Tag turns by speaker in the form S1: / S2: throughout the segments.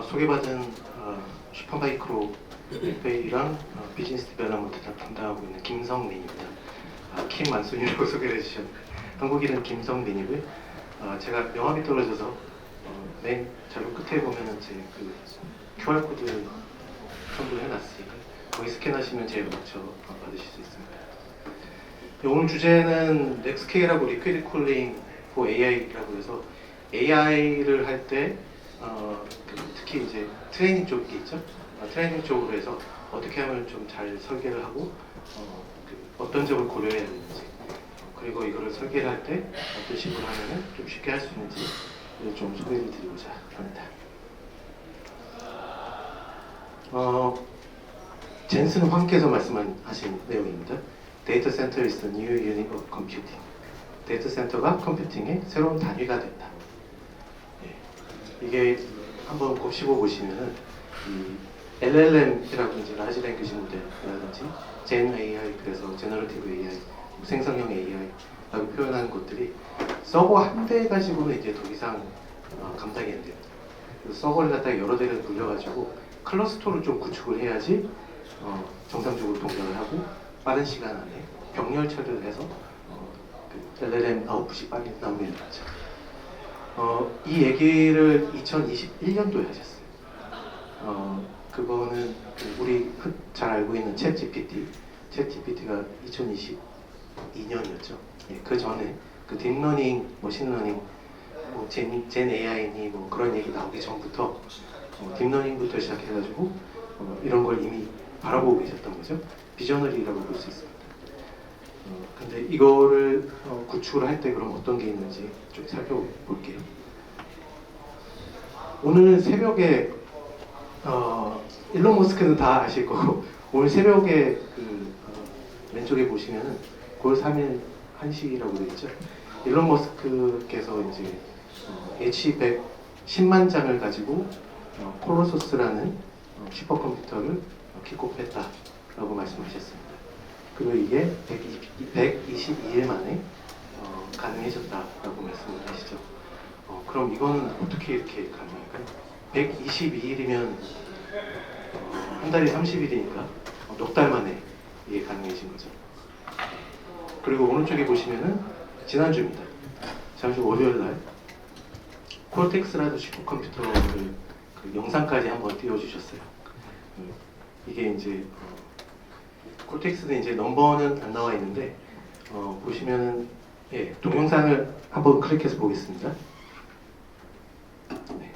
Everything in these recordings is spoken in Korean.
S1: 소개받은 슈퍼마이크로 FA랑 비즈니스 디벨롭먼트 담당하고 있는 김성민입니다. 킴 만순이라고 소개를 해주셨는데 한국 이름 김성민이고요. 제가 명함이 떨어져서 맨 자료 끝에 보면은 제 그 QR 코드 첨부해놨으니까 거기 스캔하시면 제 연락처 받으실 수 있습니다. 오늘 주제는 넥스케일하고 리퀴드 쿨링 for AI라고 해서 AI를 할 때 특히 이제 트레이닝 쪽이 있죠. 트레이닝 쪽으로 해서 어떻게 하면 좀 잘 설계를 하고 어떤 점을 고려해야 되는지 그리고 이거를 설계를 할 때 어떤 식으로 하면 좀 쉽게 할 수 있는지 좀 소개를 드리고자 합니다. 젠슨 황께서 말씀하신 내용입니다. 데이터 센터 is the new unit of computing. 데이터 센터가 컴퓨팅의 새로운 단위가 됐다. 이게 한번 곱씹어 보시면은 이 LLM이라고 이제 라지 랭귀지 모델이라든지 젠 AI, 그래서 제너러티브 AI, 생성형 AI라고 표현하는 것들이 서버 한 대 가지고는 이제 더 이상 감당이 안 돼요. 그래서 서버를 갖다가 여러 대를 굴려가지고 클러스터를 좀 구축을 해야지 정상적으로 동작을 하고 빠른 시간 안에 병렬 처리를 해서 그 LLM 아웃풋이 빨리 나오게 되죠. 이 얘기를 2021년도에 하셨어요. 그거는 우리 잘 알고 있는 챗GPT가 2022년이었죠. 그 전에 그 딥러닝, 머신러닝, 뭐 젠 AI니 뭐 그런 얘기 나오기 전부터 딥러닝부터 시작해가지고 이런 걸 이미 바라보고 계셨던 거죠. 비저너리라고 볼 수 있습니다. 근데 이거를 구축을 할 때 그럼 어떤 게 있는지 좀 살펴볼게요. 오늘 새벽에 일론 머스크는 다 아실 거고 오늘 새벽에 왼쪽에 보시면은 9월 3일 1시라고 되어 있죠. 일론 머스크께서 이제 H100 10만 장을 가지고 콜로소스라는 슈퍼컴퓨터를 킥오프했다라고 말씀하셨습니다. 그리고 이게 122일 만에 가능해졌다라고 말씀을 하시죠. 그럼 이거는 어떻게 이렇게 가능할까요? 122일이면 한 달이 30일이니까 넉 달 만에 이게 가능해진 거죠. 그리고 오른쪽에 보시면은 지난주입니다. 지난주 월요일 날 콜텍스라는 슈퍼컴퓨터를 그 영상까지 한번 띄워주셨어요. 이게 이제 콜텍스는 이제 넘버는 안 나와 있는데 보시면은 동영상을 한번 클릭해서 보겠습니다.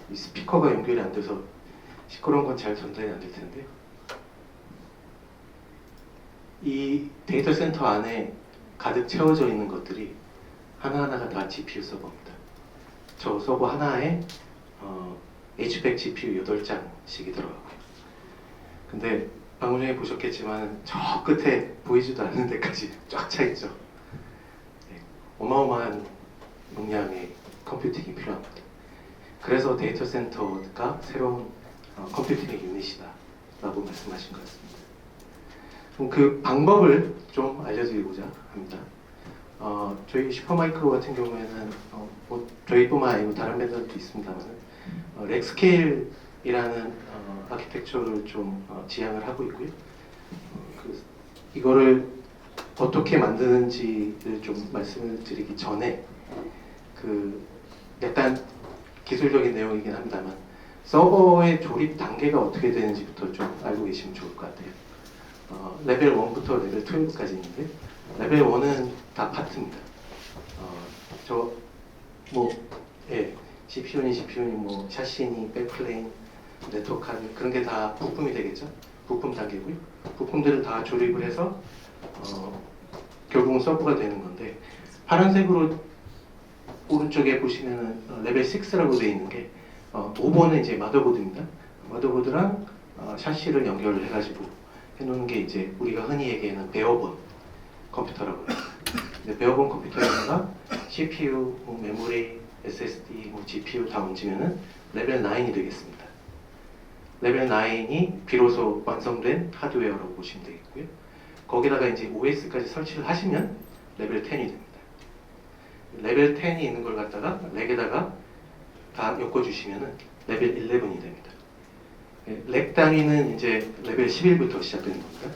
S1: 이 스피커가 연결이 안 돼서 시끄러운 건 잘 전달이 안 될 텐데 이 데이터 센터 안에 가득 채워져 있는 것들이 하나하나가 다 GPU 서버입니다. 저 서버 하나에 H100 GPU 8장씩이 들어가고요. 근데 방금 전에 보셨겠지만 저 끝에 보이지도 않는 데까지 쫙 차 있죠. 어마어마한 용량의 컴퓨팅이 필요합니다. 그래서 데이터 센터가 새로운 컴퓨팅의 유닛이다 라고 말씀하신 것 같습니다. 그럼 그 방법을 좀 알려드리고자 합니다. 저희 슈퍼마이크로 같은 경우에는 뭐 저희뿐만 아니고 다른 vendor도 있습니다만 렉스케일이라는 아키텍처를 좀 지향을 하고 있고요. 이거를 어떻게 만드는지를 좀 말씀을 드리기 전에 약간 기술적인 내용이긴 합니다만 서버의 조립 단계가 어떻게 되는지부터 좀 알고 계시면 좋을 것 같아요. 레벨 1부터 레벨 12까지 있는데 레벨 1은 다 파트입니다. GPU니 뭐 샤시니, 백플레인, 네트워크 카드 그런 게 다 부품이 되겠죠. 부품 단계고요. 부품들을 다 조립을 해서 결국은 서버가 되는 건데 파란색으로 오른쪽에 보시면은 레벨 6라고 되어 있는 게 5번은 이제 마더보드입니다. 마더보드랑 샤시를 연결을 해가지고 해놓은 게 이제 우리가 흔히 얘기하는 베어본 컴퓨터라고 해요. 베어본 컴퓨터에다가 CPU, 메모리, SSD, GPU 다 얹으면은 레벨 9이 되겠습니다. 레벨 9이 비로소 완성된 하드웨어라고 보시면 되겠고요. 거기다가 이제 OS까지 설치를 하시면 레벨 10이 됩니다. 레벨 10이 있는 걸 갖다가 렉에다가 다 엮어주시면은 레벨 11이 됩니다. 렉 단위는 이제 레벨 11부터 시작되는 겁니다.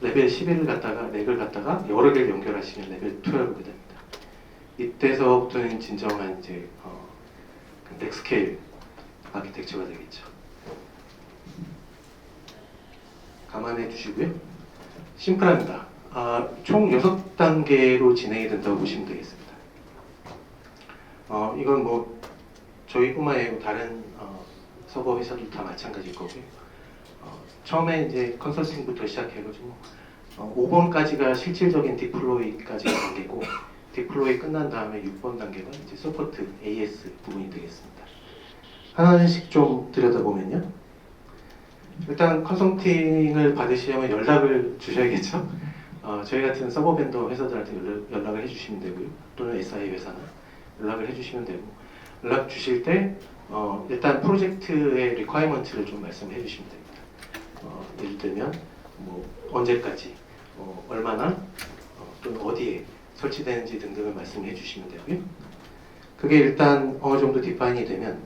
S1: 레벨 11을 갖다가 렉을 갖다가 여러 개를 연결하시면 레벨 12가 됩니다. 이때서부터는 진정한 이제 렉 스케일 아키텍처가 되겠죠. 감안해 주시고요. 심플합니다. 총 6단계로 진행이 된다고 보시면 되겠습니다. 이건 뭐 저희뿐만 아니고 다른 서버 회사도 다 마찬가지일 거고요. 처음에 이제 컨설팅부터 시작해가지고 5번까지가 실질적인 디플로이까지 단계고 디플로이 끝난 다음에 6번 단계가 이제 서포트 AS 부분이 되겠습니다. 하나씩 좀 들여다보면요. 일단 컨설팅을 받으시려면 연락을 주셔야겠죠. 저희 같은 서버 벤더 회사들한테 연락을 해주시면 되고요. 또는 SI 회사나 연락을 해주시면 되고 연락 주실 때 일단 프로젝트의 리퀘어먼트를 좀 말씀해 주시면 됩니다. 예를 들면 뭐 언제까지, 얼마나, 또는 어디에 설치되는지 등등을 말씀해 주시면 되고요. 그게 일단 어느 정도 디파인이 되면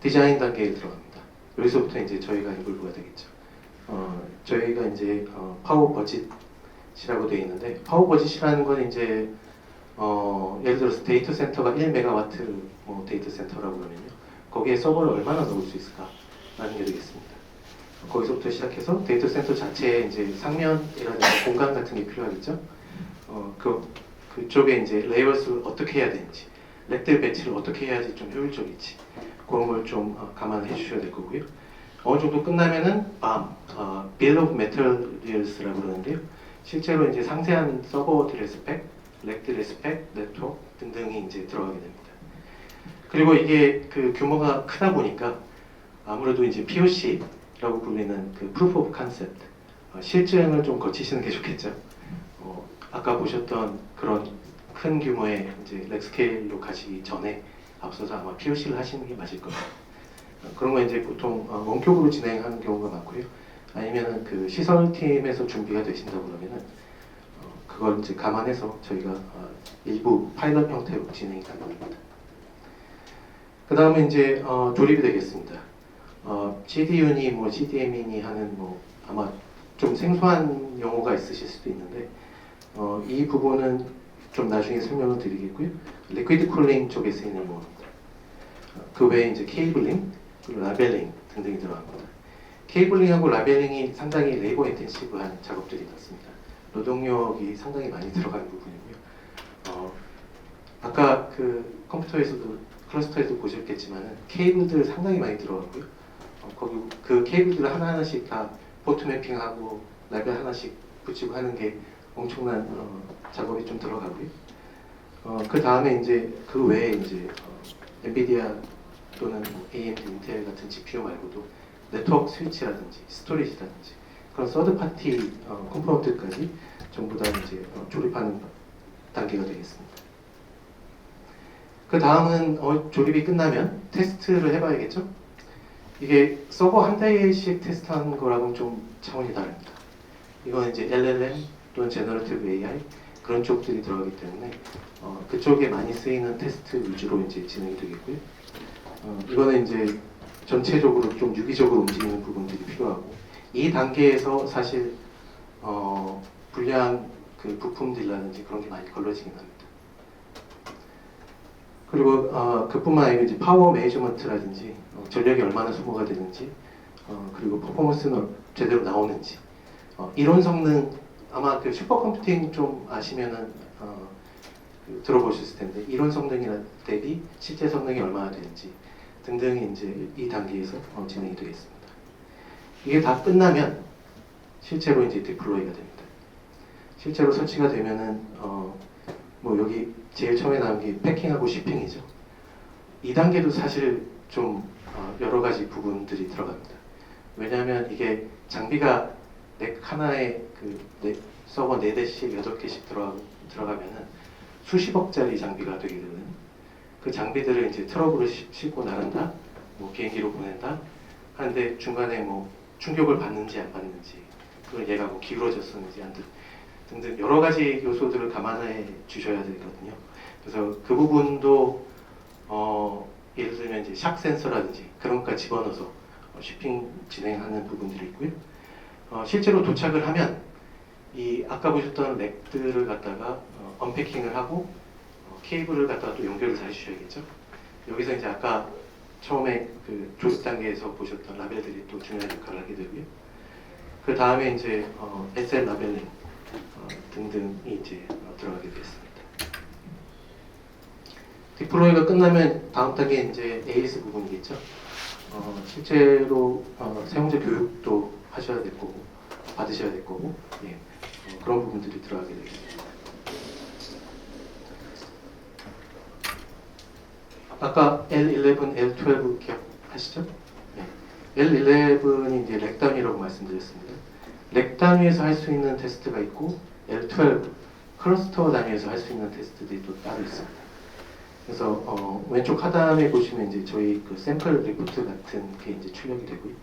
S1: 디자인 단계에 들어갑니다. 여기서부터 이제 저희가 인볼브가 되겠죠. 저희가 이제 파워 버짓이라고 되어 있는데 파워 버짓이라는 건 이제 예를 들어서 데이터 센터가 1메가와트 데이터 센터라고 그러면요. 거기에 서버를 얼마나 넣을 수 있을까라는 게 되겠습니다. 거기서부터 시작해서 데이터 센터 자체에 이제 상면이라든지 공간 같은 게 필요하겠죠. 그쪽에 이제 레이어스를 어떻게 해야 되는지, 렉들 배치를 어떻게 해야지 좀 효율적일지 그런 걸 좀 감안해 주셔야 될 거고요. 어느 정도 끝나면은 Bill of Materials라고 그러는데요. 실제로 이제 상세한 서버들의 스펙, 렉들의 스펙, 네트워크 등등이 이제 들어가게 됩니다. 그리고 이게 그 규모가 크다 보니까 아무래도 이제 POC라고 불리는 그 Proof of Concept, 실증을 좀 거치시는 게 좋겠죠. 아까 보셨던 그런 큰 규모의 이제 렉 스케일로 가시기 전에 앞서서 아마 POC를 하시는 게 맞을 겁니다. 그런 거 이제 보통 원격으로 진행하는 경우가 많고요. 아니면은 그 시설팀에서 준비가 되신다고 그러면은 그걸 이제 감안해서 저희가 일부 파일럿 형태로 진행이 가능합니다. 그 다음에 이제 조립이 되겠습니다. CDU니 뭐 CDM이니 하는 뭐 아마 좀 생소한 용어가 있으실 수도 있는데 이 부분은 좀 나중에 설명을 드리겠고요. 리퀴드 쿨링 쪽에 쓰이는 용어입니다. 그 외에 이제 케이블링, 그리고 라벨링 등등이 들어갑니다. 케이블링하고 라벨링이 상당히 레이버 인텐시브한 작업들이 많습니다. 노동력이 상당히 많이 들어가는 부분이고요. 아까 그 컴퓨터에서도 클러스터에도 보셨겠지만 케이블들 상당히 많이 들어가고요. 거기 그 케이블들을 하나하나씩 다 포트 매핑하고 라벨 하나씩 붙이고 하는 게 엄청난 작업이 좀 들어가고요. 그 다음에 이제 그 외에 이제 엔비디아 또는 AMD, 인텔 같은 GPU 말고도 네트워크 스위치라든지 스토리지라든지 그런 서드 파티 컴포넌트까지 전부 다 이제 조립하는 단계가 되겠습니다. 그 다음은 조립이 끝나면 테스트를 해봐야겠죠? 이게 서버 한 대씩 테스트하는 거랑은 좀 차원이 다릅니다. 이건 이제 LLM 또는 제너러티브 AI 그런 쪽들이 들어가기 때문에 그쪽에 많이 쓰이는 테스트 위주로 이제 진행이 되겠고요. 이거는 이제 전체적으로 좀 유기적으로 움직이는 부분들이 필요하고 이 단계에서 사실 불량 그 부품들이라든지 그런 게 많이 걸러지긴 합니다. 그리고 그뿐만 아니고 이제 파워 매니지먼트라든지 전력이 얼마나 소모가 되는지 그리고 퍼포먼스는 제대로 나오는지 이론 성능 아마 그 슈퍼컴퓨팅 좀 아시면은 들어보셨을 텐데 이론 성능이나 대비 실제 성능이 얼마나 되는지 등등이 이제 이 단계에서 진행이 되겠습니다. 이게 다 끝나면 실제로 이제 디플로이가 됩니다. 실제로 설치가 되면은 뭐 여기 제일 처음에 나온 게 패킹하고 쉬핑이죠. 이 단계도 사실 좀 여러 가지 부분들이 들어갑니다. 왜냐하면 이게 장비가 넥 하나에 그 서버 4대씩 8개씩 들어가면은 수십억짜리 장비가 되게 되는 그 장비들을 이제 트럭으로 싣고 나간다, 뭐 비행기로 보낸다 하는데 중간에 뭐 충격을 받는지 안 받는지 그리고 얘가 뭐 기울어졌었는지 안 등등 여러 가지 요소들을 감안해 주셔야 되거든요. 그래서 그 부분도 예를 들면 이제 샥 센서라든지 그런 것까지 집어넣어서 shipping 진행하는 부분들이 있고요. 실제로 도착을 하면 이 아까 보셨던 렉들을 갖다가 언패킹을 하고 케이블을 갖다가 또 연결을 다 해주셔야겠죠. 여기서 이제 아까 처음에 그 조립 단계에서 보셨던 라벨들이 또 중요한 역할을 하게 되고요. 그 다음에 이제 SL 라벨링 등등이 이제 들어가게 되었습니다. 디플로이가 끝나면 다음 단계 이제 AS 부분이겠죠. 실제로 사용자 교육도 하셔야 될 거고 받으셔야 될 거고 예, 그런 부분들이 들어가게 되겠습니다. 아까 L11, L12 기억하시죠? 네. L11이 이제 렉 단위라고 말씀드렸습니다. 렉 단위에서 할 수 있는 테스트가 있고 L12 클러스터 단위에서 할 수 있는 테스트들이 또 따로 있습니다. 그래서 왼쪽 하단에 보시면 이제 저희 그 샘플 리포트 같은 게 이제 출력이 되고요.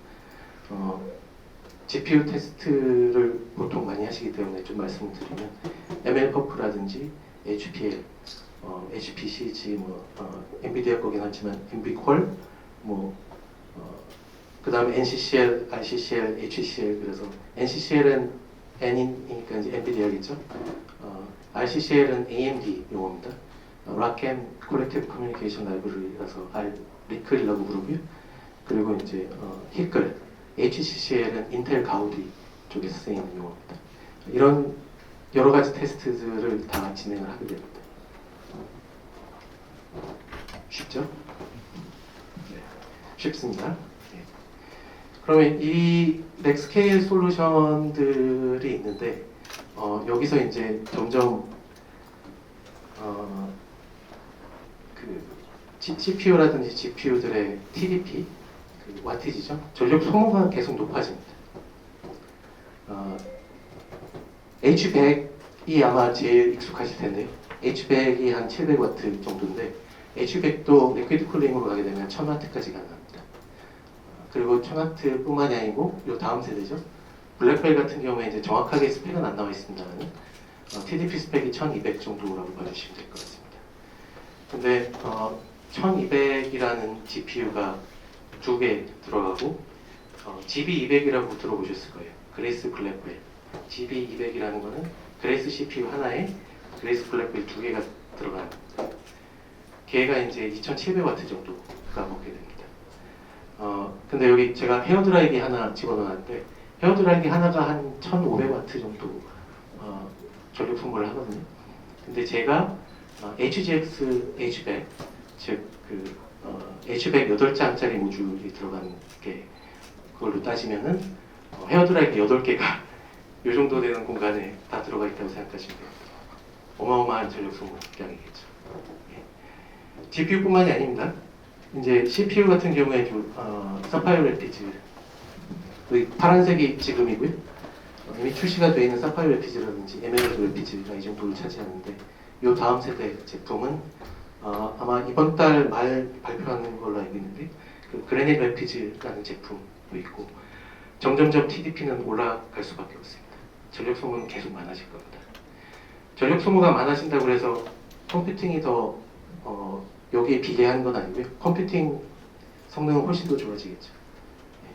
S1: GPU 테스트를 보통 많이 하시기 때문에 좀 말씀드리면 ML퍼프라든지 HPL, HPCG, 엔비디아 거긴 하지만 엔비퀄, 그 다음에 NCCL, RCCL, HCL. 그래서 NCCL은 N이니까 이제 엔비디아겠죠. RCCL은 AMD 용어입니다. ROCm Collective Communication Library라서 RCL이라고 부르고요. 그리고 이제 히클, HCCL은 인텔 가우디 쪽에서 쓰이는 용어입니다. 이런 여러 가지 테스트들을 다 진행을 하게 됩니다. 쉽죠? 네, 쉽습니다. 네. 그러면 이 렉스케일 솔루션들이 있는데 여기서 이제 점점 그 CPU라든지 GPU들의 TDP, 그 와티지죠? 전력 소모가 계속 높아집니다. H100이 아마 제일 익숙하실 텐데요. H100이 한 700W 정도인데 H100도 리퀴드 쿨링으로 가게 되면 1000W까지 가능합니다. 그리고 1000W뿐만이 아니고 이 다음 세대죠. 블랙벨 같은 경우에 이제 정확하게 스펙은 안 나와 있습니다만 TDP 스펙이 1200 정도라고 봐주시면 될 것 같습니다. 근데 1200이라는 GPU가 두 개 들어가고 GB200이라고 들어보셨을 거예요. 그레이스 블랙벨. GB200이라는 거는 그레이스 CPU 하나에 그레이스 블랙벨 두 개가 들어가는 걔가 이제 2700W 정도가 먹게 됩니다. 근데 여기 제가 헤어드라이기 하나 집어넣었는데 헤어드라이기 하나가 한 1500W 정도 전력 소모를 하거든요. 근데 제가 HGX H100, 즉 H100 8장짜리 모듈이 들어간 게 그걸로 따지면은 헤어드라이기 8개가 이 정도 되는 공간에 다 들어가 있다고 생각하시면 돼요. 어마어마한 전력 소모량이겠죠. 예. GPU뿐만이 아닙니다. 이제 CPU 같은 경우에 사파이어 래피즈, 파란색이 지금이고요. 이미 출시가 되어 있는 사파이어 래피즈라든지 에메랄드 래피즈가 이 정도를 차지하는데 이 다음 세대 제품은 아마 이번 달 말 발표하는 걸로 알고 있는데 그 그래닛 래피즈라는 제품도 있고 점점점 TDP는 올라갈 수밖에 없습니다. 전력 소모는 계속 많아질 겁니다. 전력 소모가 많아진다고 해서 컴퓨팅이 더 여기에 비례하는 건 아니고요. 컴퓨팅 성능은 훨씬 더 좋아지겠죠. 네.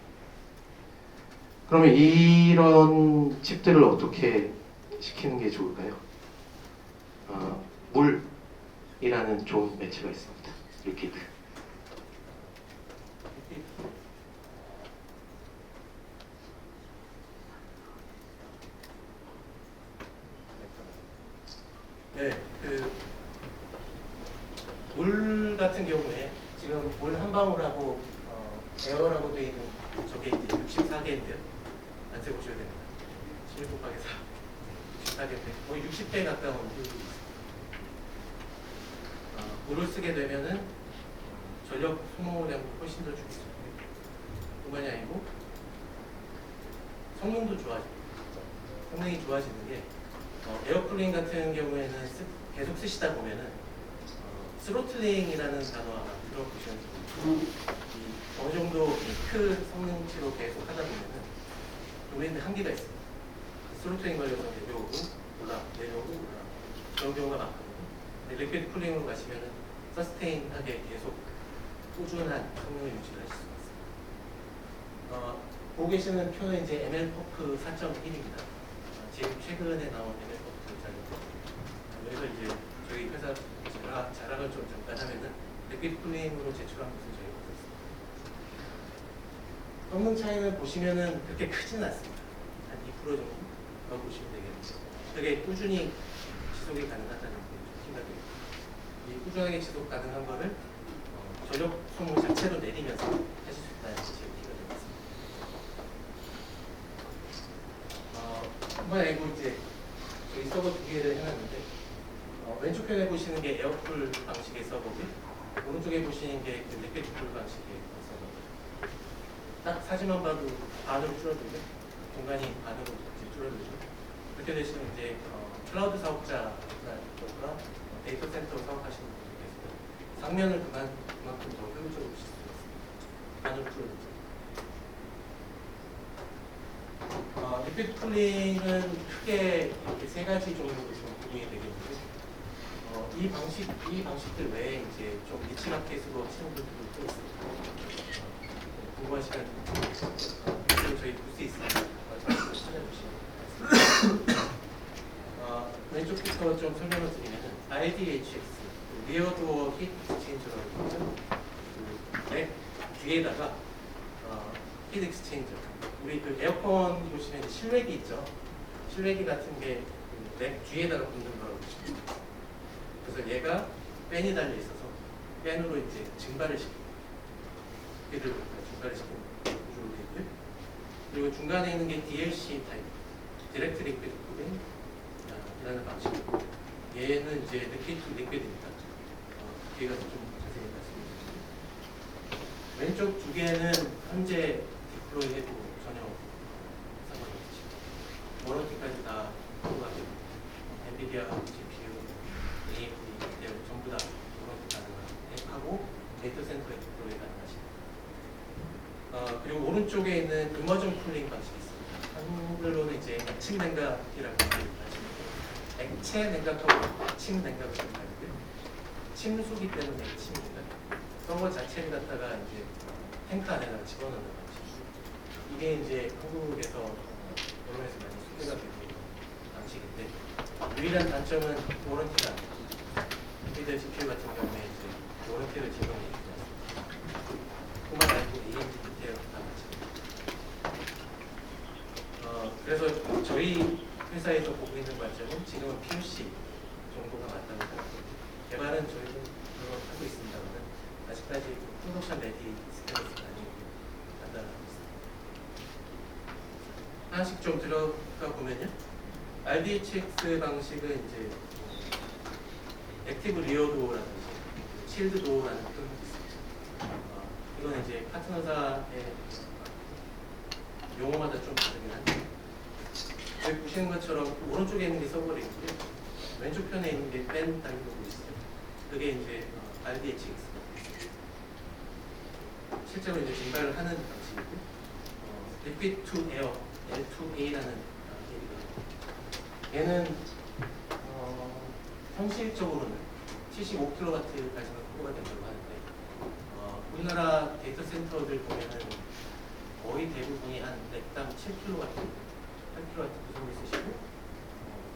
S1: 그러면 이런 칩들을 어떻게 시키는 게 좋을까요? 물이라는 좋은 매체가 있습니다. 리퀴드. 네, 물 같은 경우에 지금 물 한 방울하고 에어라고 되어 있는 저게 이제 64개인데요. 안 세보셔야 됩니다. 7 곱하기 4, 64개인데 거의 60배 가까운 물이 있습니다. 물을 쓰게 되면은 전력 소모량도 훨씬 더 줄이죠. 뿐만이 아니고 성능도 좋아집니다. 성능이 좋아지는 게 에어쿨링 같은 경우에는 계속 쓰시다 보면은 스로틀링이라는 단어 아마 들어보셨는지 어느 정도 피크 성능치로 계속 하다 보면은 우리는 한계가 있습니다. 스로틀링 걸려서 내려오고 내려오고 그런 경우가 많거든요. 근데 리퀴드 쿨링으로 가시면은 서스테인하게 계속 꾸준한 성능을 유지를 하실 수가 있습니다. 보고 계시는 표는 이제 MLPerf 4.1입니다. 지금 최근에 나온 MLPerf 자료인데 여기서 이제 저희 회사 자랑을 좀 잠깐 하면은 렉빗 쿨링으로 제출한 것은 저희가 없었습니다. 성능 차이는 보시면은 그렇게 크지는 않습니다. 한 2% 정도 보시면 되겠는데 되게 꾸준히 지속이 가능하다는 게 생각이 듭니다. 이 꾸준하게 지속 가능한 거를 전력 소모 자체로 내리면서 하실 수 있다는 게 제 얘기가 되겠습니다. 한번 알고 이제 저희 서버 두 개를 해놨는데 왼쪽 편에 보시는 게 에어풀 방식의 서버고 오른쪽에 보시는 게 렉빗 쿨 방식의 서버입니다. 딱 사진만 봐도 반으로 줄어들죠. 공간이 반으로 줄어들죠. 그렇게 되시면 이제 클라우드 사업자가 데이터 센터 사업하시는 분들께서 상면을 그만큼 더 효율적으로 쓸 수가 있습니다. 반으로 줄어들죠. 렉빗 쿨링은 크게 이렇게 세 가지 정도로 좀 구분이 되겠는데 이 방식들 외에 이제 좀 니치 마켓으로 하시는 분들도 또 있습니다. 궁금하시면 저희 부스에 있으니까 찾아보시면 왼쪽부터 좀 설명을 드리면은 RDHX 리어 도어 히트 익스체인저라고 하죠. 그 뒤에다가 히트 익스체인저 우리 그 에어컨 보시면 실외기 있죠. 실외기 같은 게 넥 뒤에다가 붙는 거라고 보시면 됩니다. 그래서 얘가 팬이 달려 있어서 팬으로 이제 증발을 시킵니다. 얘들 증발을 시키는 구조로 되어 있고요. 그리고 중간에 있는 게 DLC 타입, 디렉트 리퀴드 쿨링 이라는 방식이고 얘는 이제 리퀴드 투 리퀴드입니다. 뒤에 가서 좀 자세히 말씀드리겠습니다. 왼쪽 두 개는 현재 디플로이 해도 전혀 상관이 없으십니다. 워런티까지 다 통과하게 됩니다. 엔비디아 GPU, AMD 전부 다 워런티 가능하고 데이터 센터에 디플로이 가능하십니다. 그리고 오른쪽에 있는 이머전 쿨링 방식이 있습니다. 한글로는 이제 액침 냉각이라고 하시는데 액체 냉각하고 액침 냉각을 다르고요. 침수기 때문에 액침입니다. 서버 자체를 갖다가 이제 탱크 안에다가 집어넣는 방식이고 이게 이제 한국에서 언론에서 많이 소개가 되고 있는 방식인데 유일한 단점은 워런티가 엔비디아 GPU 같은 경우에 이제 워런티를 제공해 주지 않습니다. 뿐만 아니고 AMD 인텔 다 마찬가지입니다. 그래서 저희 회사에서 보고 있는 관점은 지금은 POC 정도가 맞다고 생각합니다. 개발은 저희도 하고 있습니다만 아직까지 프로덕션 레디 스테이지가 아니고 판단하고 있습니다. 하나씩 좀 들어가 보면요. RDHX 방식은 이제 액티브 리어도어라든지 실드 도어라는 표현이 있습니다. 이건 이제 파트너사의 용어마다 좀 다르긴 한데 여기 보시는 것처럼 오른쪽에 있는 게 서버렉이고요. 왼쪽 편에 있는 게 뺀 달린 거 보이시죠? 그게 이제 RDHX. 실제로 이제 증발을 하는 방식이고, Liquid to Air L2A라는 얘기가 얘는 현실적으로는 75kW까지는 확보가 된다고 하는데 우리나라 데이터 센터들 보면은 거의 대부분이 한 렉당 7kW 8kW 그 정도 쓰시고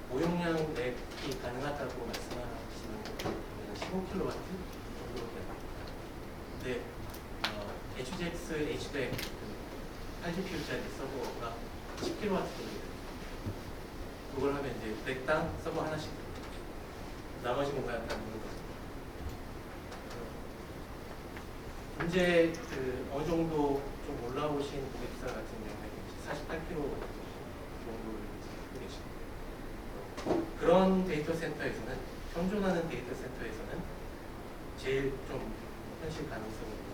S1: 고용량 렉이 가능하다고 말씀하시는 분들은 15kW 정도밖에 안 됩니다. 근데 HGX H백 8GPU짜리 서버가 10kW 정도 됩니다. 그걸 하면 이제 렉당 서버 하나씩 나머지 공간 다 먹는 거죠. 현재 어느 정도 좀 올라오신 고객사 같은 경우에 48kW 정도를 갖고 계십니다. 그런 데이터 센터에서는 현존하는 데이터 센터에서는 제일 좀 현실 가능성이 있는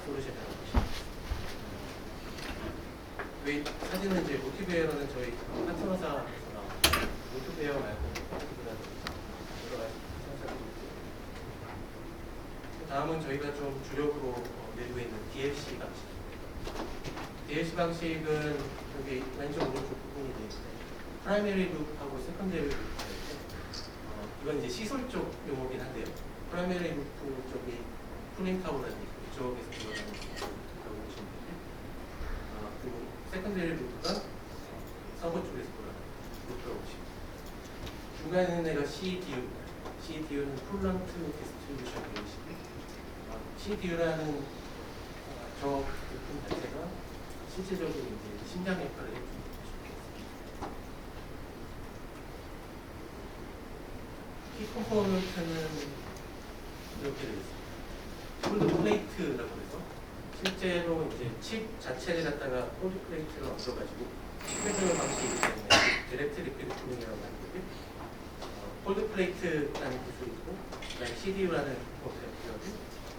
S1: 솔루션이라고 보시면 됩니다. 사진은 이제 모티베어라는 저희 파트너사에서 나온 모티베어 말고 여러 가지 파트너사들이 있고 다음은 저희가 좀 주력으로 내고 있는 DLC 방식. DLC 방식은 여기 왼쪽 오른쪽 부분이 되어 있는데 프라이머리 룹하고 세컨더리 룹이 있는데 이건 이제 시설 쪽 용어긴 한데요. 프라이머리 룹 쪽이
S2: 튜닝타워라는 이쪽에서 들어가는 거라고 보시면 되고, 그리고 세컨더리 루트가 서버 쪽에서 돌아가는 루트라고 보시면 돼요. 중간에 있는 애가 CDU입니다. CDU는 쿨런트 디스트리뷰션 유닛이고, CDU라는 저 부품 자체가 실질적으로 이제 심장 역할을 해줍니다. 키 컴포넌트는 이렇게 되어 있습니다. 콜드 플레이트라고 해서 실제로 이제 칩 자체를 갖다가 콜드 플레이트를 얹어가지고 칩배열 방식이기 때문에 디렉트 리퀴드 쿨링이라고 하는 거고요. 콜드 플레이트라는 기술이 있고, 그다음에 CDU라는 기법이 있고,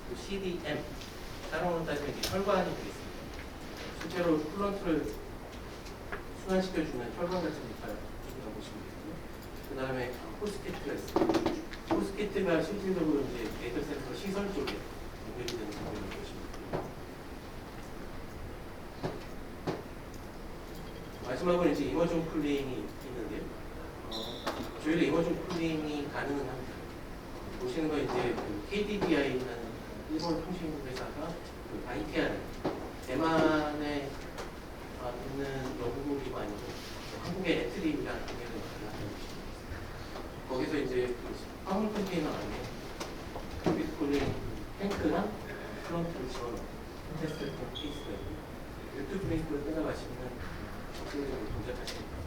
S2: 또 CDM, 따라오는 따지면 이게 혈관이 되겠습니다. 실제로 쿨런트를 순환시켜주는 혈관 같은 역할이라고 보시면 되고요. 그 다음에 호스키트가 있습니다. 호스키트가 실질적으로 이제 데이터 센터 시설 쪽에 연결이 되는 상황이라고 보시면 됩니다. 마지막으로 이제 이머전 쿨링이 있는데요. 저희도 이머전 쿨링이 가능은 합니다. 보시는 건 이제 그 KDDI라는 일본 통신 회사가 그 ITR, 대만에 있는 연구기도 아니고 한국의 애트리라는 공연을 하고 있습니다. 거기서 이제 화물 컨테이너 안에 컴퓨터 쿨링 탱크랑 프론트를 집어넣은 테스트했던 케이스가 있고, 유튜브 링크를 뜯어가시면 실질적으로 동작하시는 겁니다.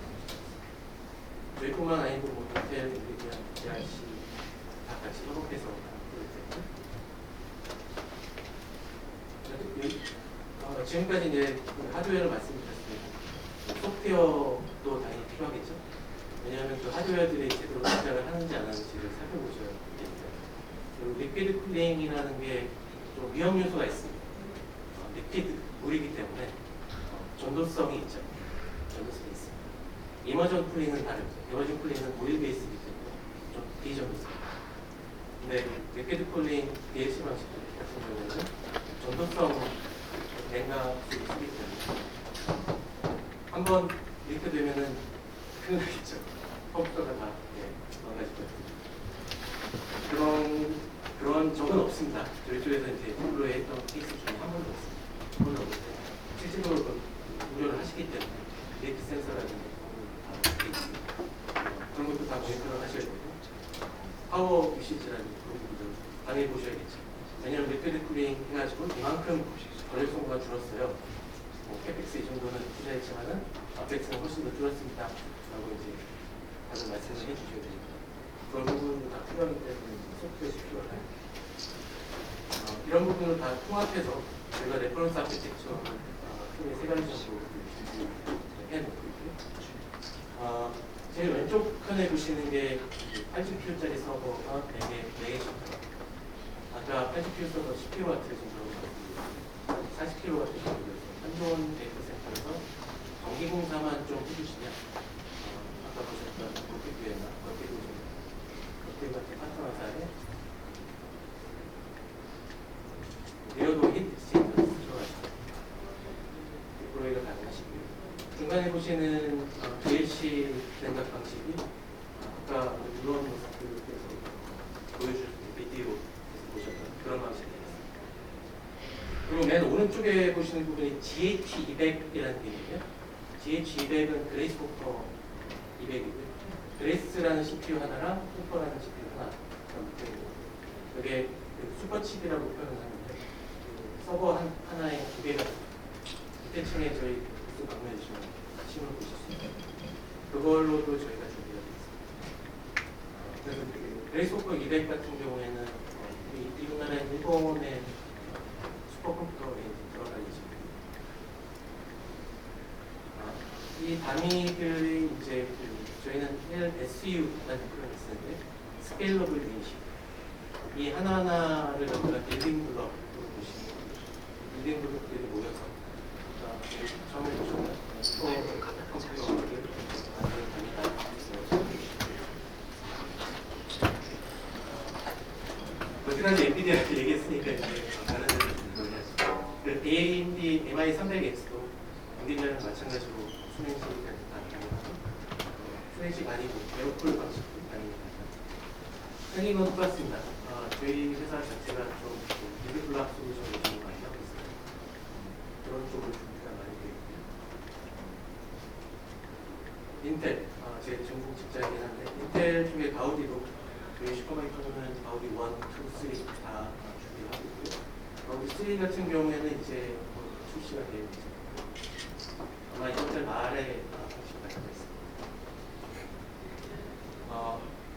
S2: 저희뿐만 아니고 뭐 인텔, 엔비디아, GRC 다 같이 협업해서 지금까지 이제 하드웨어를 말씀드렸습니다. 소프트웨어도 당연히 필요하겠죠. 왜냐하면 그 하드웨어들이 제대로 동작을 하는지 안 하는지를 살펴보셔야 되니까. 그리고 리퀴드 쿨링이라는 게 좀 위험 요소가 있습니다. 리퀴드 물이기 때문에 전도성이 있죠. 전도성이 있습니다. 이머전 쿨링은 다릅니다. 이머전 쿨링은 오일 베이스이기 때문에 좀 비전도성입니다. 근데 리퀴드 쿨링 DLC 방식 같은 경우는 전도성 냉각이 있기 때문에 한번 이렇게 되면은 큰일 나겠죠. 컴퓨터가 다 망가질 거예요. 그런 적은 없습니다. 저희 쪽에서 이제 우려에 했던 케이스 중에 한 번도 없습니다. 한 번도 없는데 실질적으로 우려를 하시기 때문에 리액트 센서라든지 그런 것도 다 모니터를 하셔야 되고, 파워 유시지라는 그런 부분도 당연히 보셔야겠죠. 왜냐하면 리퀴드 쿨링 해가지고 이만큼 전력소모가 줄었어요. 캐펙스 이 정도는 투자했지만은 아펙스는 훨씬 더 줄었습니다. 라고 이제 다들 말씀을 해주셔야 됩니다. 그런 부분도 다 필요하기 때문에 소프트웨어 필요하다. 이런 부분을 다 통합해서 저희가 레퍼런스 아키텍처를 크게 세 가지 정도 해놓고 있고요. 제일 왼쪽 편에 보시는 게 80kW짜리 서버가 4개 정도. 아까 80kW 서버 10kW 정도로 40kW 정도 한좋은 데이터 센터에서 전기 공사만 좀 해주시면 아까 보셨던 롯데교회나 롯데 같은 파트너사에 리어도 히트 시스템을 들어가시고 디플로이가 가능하시고요. 중간에 보시는 DLC 냉각 방식이 아까 누런 모습들에서 보여주신 비디오에서 보셨던 그런 방식입니다. 그리고 맨 오른쪽에 보시는 부분이 GH200이라는 게 있는데요. GH200은 그레이스 포퍼 200이고요. 그레이스라는 CPU 하나랑 포퍼라는 CPU 하나 이게 슈퍼칩이라고 표현하는데 서버 하나에 두 개가 밑에 층에 저희 또 방문해 주시면 심을 보실 수 있습니다. 그걸로도 저희가 준비하고 있습니다. 그래서 그레이스 포퍼 200 같은 경우에는 우리나라 일본의 슈퍼컴퓨터에 들어가 있습니다. 이 단위들이 이제 저희는 SU라는 표현을 쓰는데 스케일러블 유닛이 이 하나하나를 갖다가 빌딩 블럭으로 보시면 빌딩 블록들이 모여서 처음에 보셨던 슈퍼컴퓨터를 만드는 단위가 어쨌든지 엔비디아한테 얘기했으니까 이제 다른 데를 AMD MI300X도 엔비디아랑 마찬가지로 수냉식이 가능하고 수냉식 아니고 에어쿨 방식도 가능합니다. 생긴 건 똑같습니다. 저희 회사 자체가 좀 미드블락 솔루션을 좀 많이 하고 있어요. 그런 쪽으로 준비가 많이 되어 있고요. 인텔, 제 전공 직장이긴 한데 인텔 중에 가우디도 저희 슈퍼마이크로는 가우디 1, 2, 3 다 준비를 하고 있고요. 가우디 3 같은 경우에는 이제 출시가 되어 있습니다. 아마 이번 달 말에 출시가 되겠습니다.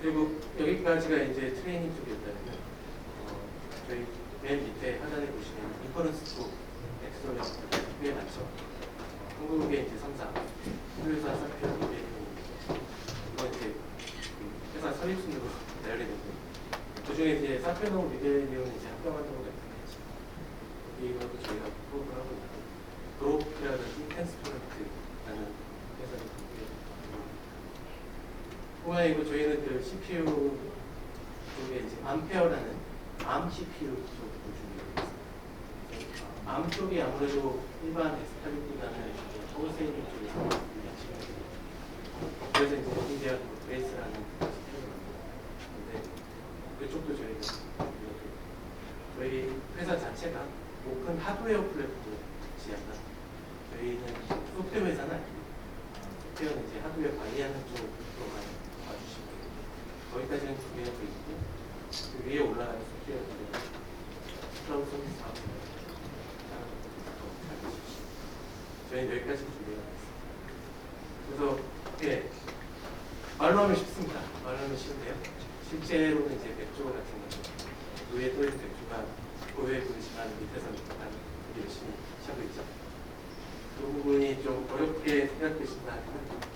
S2: 그리고 여기까지가 이제 트레이닝 쪽이었다면 저희 맨 밑에 하단에 보시면 인퍼런스 쪽 엑스터널 꽤 많죠. 한국의 이제 3사, 회사 사표 이건 이제 회사 설립순으로 나열이 되고 그중에 이제 사표노 미델리온은 이제 합병활동을 나타내죠. 이것도 저희가 프로그램을 하고 있고 그룹이라든지 텐스토렌트라는 회사를 있고요. 그리고 저희는 그 CPU 쪽에 이제 암페어라는 암 CPU 쪽을 준비하고 있습니다. 암 쪽이 아무래도 일반 엑스타비티가는 허브세이링 쪽에서 준비하시면 그래서 이제 인디아 그레이스라는 CPU를 만들었는데 그쪽도 저희가 준비하고 저희 회사 자체가 오픈 하드웨어 플랫폼을 지향한 저희는 소프트웨어 회사는 아니고 소프트웨어는 이제 하드웨어 관리하는 쪽으로만 봐주시면 돼요. 거기까지는 준비하고 있고 그 위에 올라가는 소프트웨어들은 클라우드 서비스 사업을 하는 것도 저희는 여기까지 준비가 됐습니다. 그래서 예, 말로 하면 쉽습니다. 말로 하면 쉬운데요. 실제로는 이제 맥주 같은 거죠. 위에 또 있는 맥주가 고유의 분지만 밑에서 열심히 하고 있죠. 그 부분이 좀 어렵게 생각되신다 하면